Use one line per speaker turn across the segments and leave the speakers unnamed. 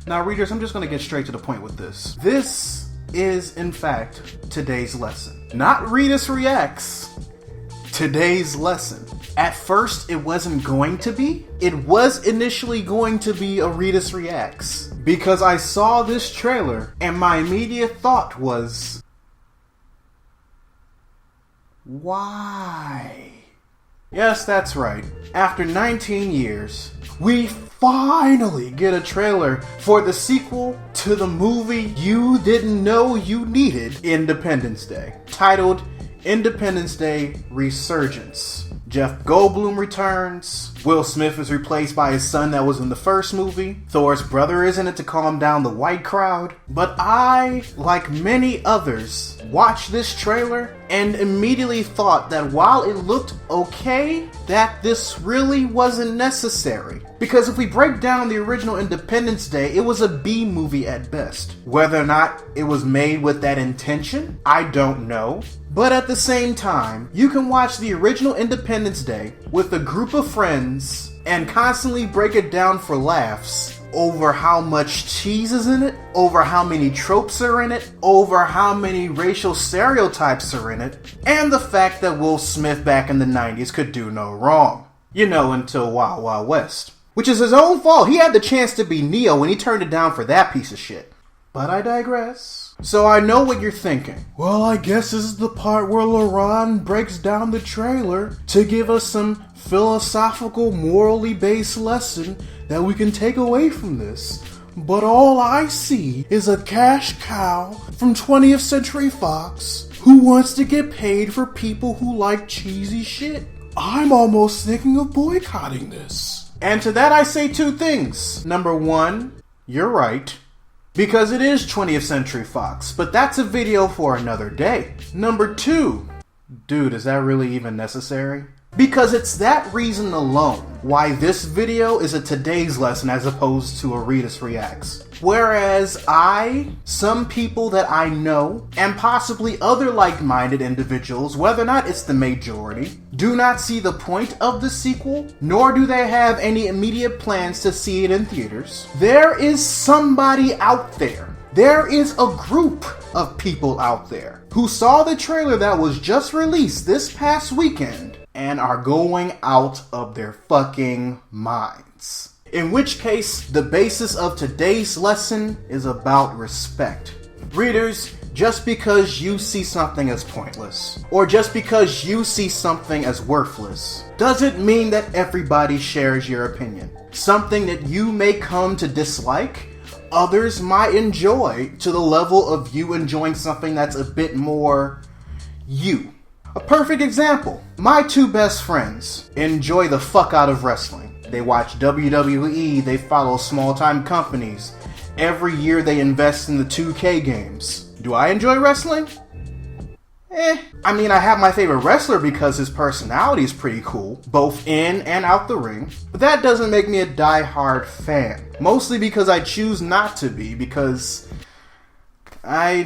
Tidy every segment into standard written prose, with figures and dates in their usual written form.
Now, readers, I'm just going to get straight to the point with this. This is, in fact, today's lesson. Not Readus Reacts. Today's lesson. At first, it wasn't going to be. It was initially going to be a Readus Reacts. Because I saw this trailer, and my immediate thought was, why? Yes, that's right. After 19 years, we finally get a trailer for the sequel to the movie you didn't know you needed, Independence Day. Titled Independence Day Resurgence. Jeff Goldblum returns. Will Smith is replaced by his son that was in the first movie. Thor's brother is in it to calm down the white crowd. But I, like many others, watched this trailer and immediately thought that while it looked okay, that this really wasn't necessary. Because if we break down the original Independence Day, it was a B movie at best. Whether or not it was made with that intention, I don't know. But at the same time, you can watch the original Independence Day with a group of friends and constantly break it down for laughs over how much cheese is in it, over how many tropes are in it, over how many racial stereotypes are in it, and the fact that Will Smith back in the 90s could do no wrong. You know, until Wild Wild West. Which is his own fault. He had the chance to be Neo and he turned it down for that piece of shit. But I digress. So I know what you're thinking. Well, I guess this is the part where LaRon breaks down the trailer to give us some philosophical, morally based lesson that we can take away from this. But all I see is a cash cow from 20th Century Fox who wants to get paid for people who like cheesy shit. I'm almost thinking of boycotting this. And to that I say two things. Number one, you're right. Because it is 20th Century Fox, but that's a video for another day. Number two, dude, is that really even necessary? Because it's that reason alone why this video is a today's lesson as opposed to a Readus Reacts. Whereas some people that I know, and possibly other like-minded individuals, whether or not it's the majority, do not see the point of the sequel, nor do they have any immediate plans to see it in theaters. There is somebody out there. There is a group of people out there who saw the trailer that was just released this past weekend and are going out of their fucking minds. In which case, the basis of today's lesson is about respect. Readers, just because you see something as pointless, or just because you see something as worthless, doesn't mean that everybody shares your opinion. Something that you may come to dislike, others might enjoy to the level of you enjoying something that's a bit more you. A perfect example, my two best friends enjoy the fuck out of wrestling. They watch WWE, they follow small-time companies. Every year they invest in the 2K games. Do I enjoy wrestling? I mean, I have my favorite wrestler because his personality is pretty cool, both in and out the ring, but that doesn't make me a die-hard fan. Mostly because I choose not to be, because I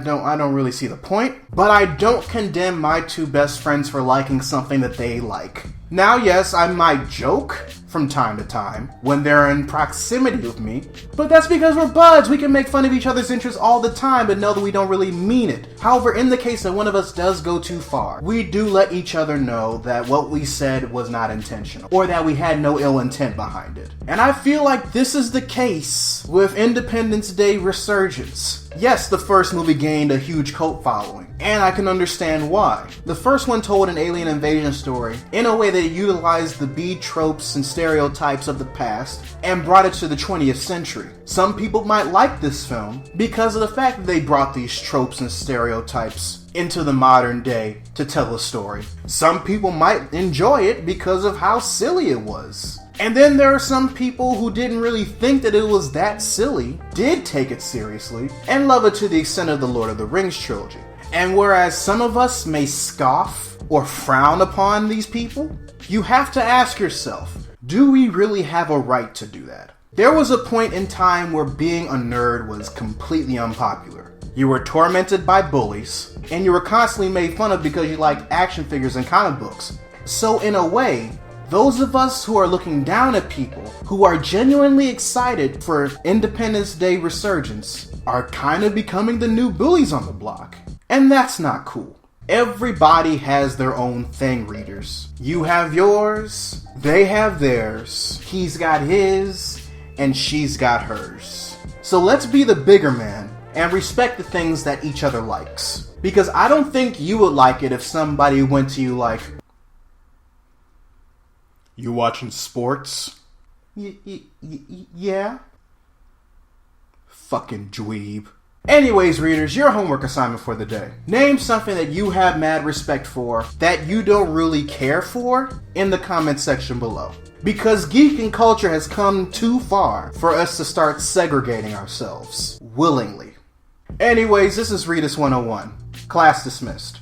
don't really see the point, but I don't condemn my two best friends for liking something that they like. Now, yes, I might joke from time to time when they're in proximity with me, but that's because we're buds. We can make fun of each other's interests all the time, but know that we don't really mean it. However, in the case that one of us does go too far, we do let each other know that what we said was not intentional, or that we had no ill intent behind it. And I feel like this is the case with Independence Day Resurgence. Yes, the first movie gained a huge cult following, and I can understand why. The first one told an alien invasion story in a way that utilized the B tropes and stereotypes of the past and brought it to the 20th century. Some people might like this film because of the fact that they brought these tropes and stereotypes into the modern day to tell a story. Some people might enjoy it because of how silly it was. And then there are some people who didn't really think that it was that silly, did take it seriously, and love it to the extent of the Lord of the Rings trilogy. And whereas some of us may scoff or frown upon these people, you have to ask yourself, do we really have a right to do that? There was a point in time where being a nerd was completely unpopular. You were tormented by bullies, and you were constantly made fun of because you liked action figures and comic books. So in a way, Those of us who are looking down at people who are genuinely excited for Independence Day Resurgence are kind of becoming the new bullies on the block. And that's not cool. Everybody has their own thing, readers. You have yours, they have theirs, he's got his, and she's got hers. So let's be the bigger man and respect the things that each other likes. Because I don't think you would like it if somebody went to you like, "You watching sports?" Yeah. Fucking dweeb. Anyways, readers, your homework assignment for the day. Name something that you have mad respect for that you don't really care for in the comment section below. Because geek and culture has come too far for us to start segregating ourselves willingly. Anyways, this is Readus 101. Class dismissed.